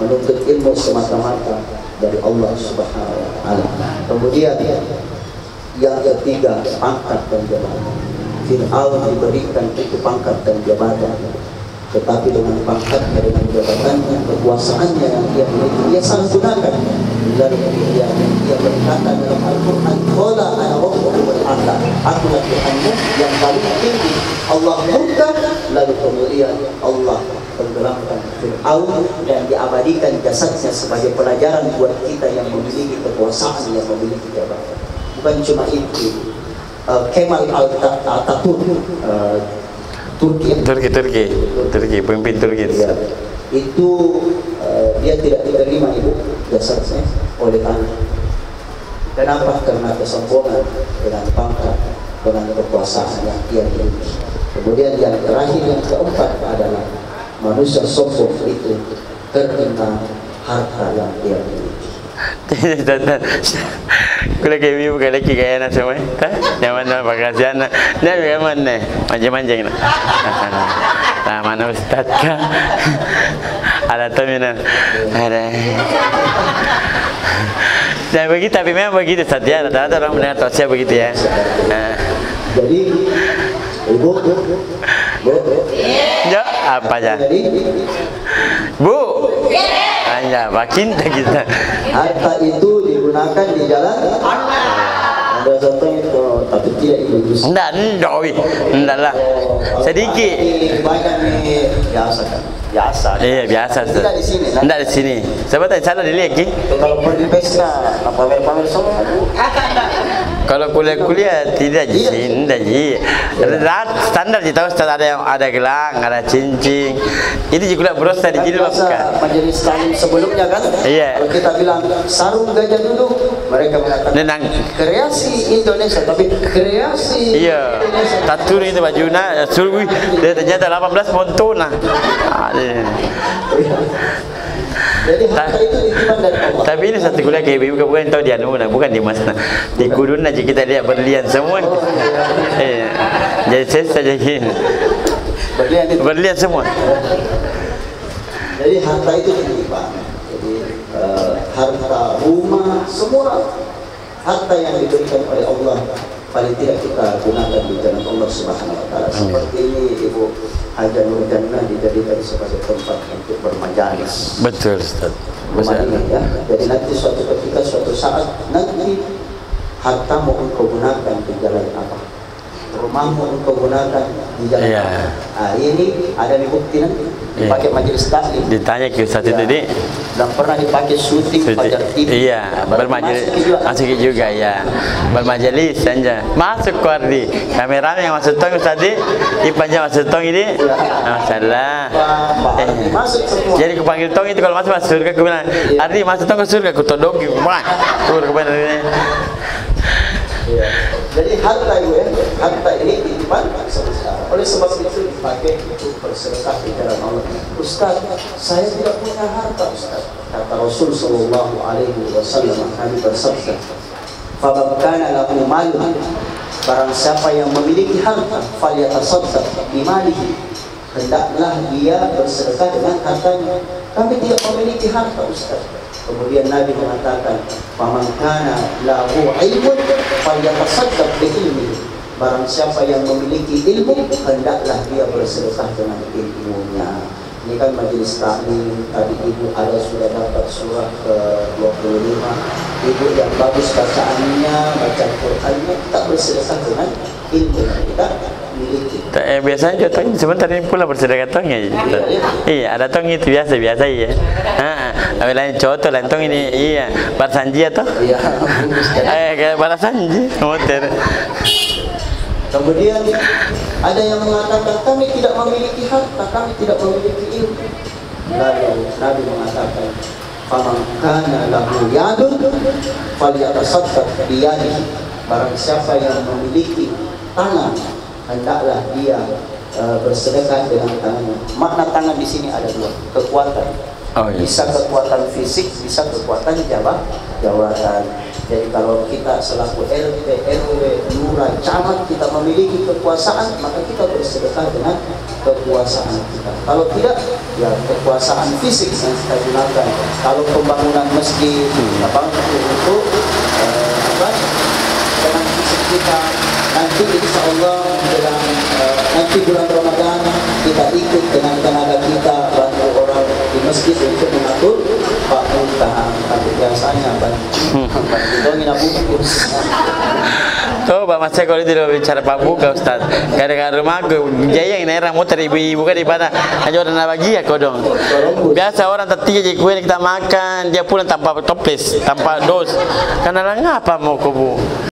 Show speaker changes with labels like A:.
A: menuntut ilmu semata-mata dari Allah Subhanahu wa Ta'ala. Kemudian yang ketiga, pangkat dan jabatan. Fir'aun diberikan itu pangkat dan jabatan, tetapi dengan pangkatnya, dengan jabatannya, kekuasaannya yang dia miliki, dia salah gunakan. Lalu kemudian dia berkata dalam Al-Quran, qala ana rabbukumul a'la, akulah Tuhanmu yang paling tinggi. Allah murka, lalu kemudian Allah tenggelamkan Fir'aun dan diabadikan jasadnya sebagai pelajaran buat kita yang memiliki kekuasaan, yang memiliki jabatan. Bukan cuma itu, Kemal Atatürk, Turki, pemimpin Turki ya, itu dia tidak diterima ibu jasadnya oleh anak. Kenapa? Karena kesombongan dengan pangkat, dengan kekuasaan yang dia miliki. Kemudian yang terakhir, yang keempat adalah manusia sombong itu terkena harta yang dia miliki.
B: Kula kayak ibu kali kayak anak semua, zaman bagasian, dia bagaimana? Manjang-manjang nak. Nah, mana Ustaz kah? Ada terminal, ada. Dan begitu, tapi memang begitu saja. Rata-rata orang mendengar tausiah begitu ya.
A: Jadi, ibu,
B: ya apa aja? Bu. Hanya makin kita.
A: Harta itu digunakan di jalan Allah. Ada satu itu, tapi tidak bagus.
B: Enggak lah. Sedikit.
A: Banyak nih biasa kan. Biasa.
B: Iya biasa.
A: Tidak di sini.
B: Enggak di sini. Sebab tadi salah dilihat ki.
A: Kalau pergi pesta, pamer-pamer semua.
B: Kalau kuliah tidak di sini, tidak di. Standar kita Ustaz, ada yang ada gelang, ada cincin. Ini juga berusaha di jilbab kan.
A: Majelis taklim sebelumnya kan.
B: Iya.
A: Kalau kita bilang sarung gajah duduk, mereka mengatakan kreasi Indonesia, tapi kreasi.
B: Iya. Tatur itu bajunya sulwi, dia ternyata 18 montona.
A: Jadi harta itu ditimbang dari Allah.
B: Tapi ini satu kuliah kayak ibu bukan tahu di anu, bukan di masna. Di kudun aja kita lihat berlian semua. Jadi saya saja gini. Berlian semua.
A: Jadi harta itu ditimbang. Jadi harta, rumah, semua harta yang diberikan oleh Allah paling tidak kita gunakan di jalan Allah Subhanahu wa Ta'ala. Seperti ini Ibu Haja Nur Jannah dijadikan sebagai tempat untuk bermajalis.
B: Betul Ustaz.
A: Ya. Jadi nanti suatu ketika, suatu saat nanti hartamu engkau gunakan di jalan apa? Rumahmu engkau gunakan di jalan apa? Nah, ini ada di bukti nanti dipakai majelis taklim.
B: Ditanya ke Ustaz itu tadi.
A: Dan pernah dipakai syuting Fajar TV.
B: Iya, bermajelis masuk juga ya. Bermajelis saja. Masuk Kordi. Kameramen yang masuk tong tadi, ipannya masuk tong ini. Masalah.
A: Masuk semua.
B: Jadi kepanggil tong itu kalau masuk surga aku bilang, "Ardi masuk tong ke surga, aku todoki." Wah, turun ke mana ini.
A: Jadi harta harta ini ditimbang oleh sebab itu dipakai untuk bersedekah di jalan Allah. Ustaz, saya tidak punya harta Ustaz. Kata Rasul Sallallahu Alaihi Wasallam, kami bersabda, "Faman kana lahu malun, barang siapa yang memiliki harta, falyatasaddaq bimalihi, hendaklah dia bersedekah dengan hartanya." Kami tidak memiliki harta Ustaz. Kemudian Nabi mengatakan, "Faman kana lahu ilmun falyatasaddaq biilmihi." Barang siapa yang memiliki ilmu, hendaklah dia bersedekah dengan ilmunya. Ini kan majelis taklim, tadi ibu ada sudah dapat surah ke-25. Ibu yang bagus bacaannya, baca Qur'annya, kita bersedekah dengan ilmu yang kita miliki.
B: Biasanya contohnya sebentar ini pula bersedekah tongnya. Iya, ada tong itu biasa ya. Lain contoh lain tong ini iya, Barsanji atau?
A: Iya.
B: Kayak Barsanji, motor.
A: Kemudian ada yang mengatakan kami tidak memiliki harta, kami tidak memiliki ilmu. Lalu Nabi mengatakan, "Faman kana lahu yadun falyatasaddaq biyadihi." Barang siapa yang memiliki tangan, hendaklah dia bersedekah dengan tangannya. Makna tangan di sini ada dua, kekuatan. Bisa kekuatan fisik, bisa kekuatan jabatan. Jadi kalau kita selaku RT, RW, lurah, camat, kita memiliki kekuasaan, maka kita bersedekah dengan kekuasaan kita. Kalau tidak, ya kekuasaan fisik yang kita gunakan. Kalau pembangunan masjid, untuk dengan fisik kita, nanti insya Allah dalam nanti bulan Ramadan kita ikut dengan tenaga kita bantu orang di masjid untuk mengatur pemerintahan. Tapi biasanya bantu nabung.
B: Tuh, Pak Mas kalau itu bicara Pak Buka Ustaz. Kadang-kadang rumah gue jaya yang nerang motor ibu-ibu kan di mana hanya orang bahagia kau dong. Biasa orang tertiga jadi kue kita makan dia pulang tanpa toples, tanpa dos. Karena ngapa mau kau bu?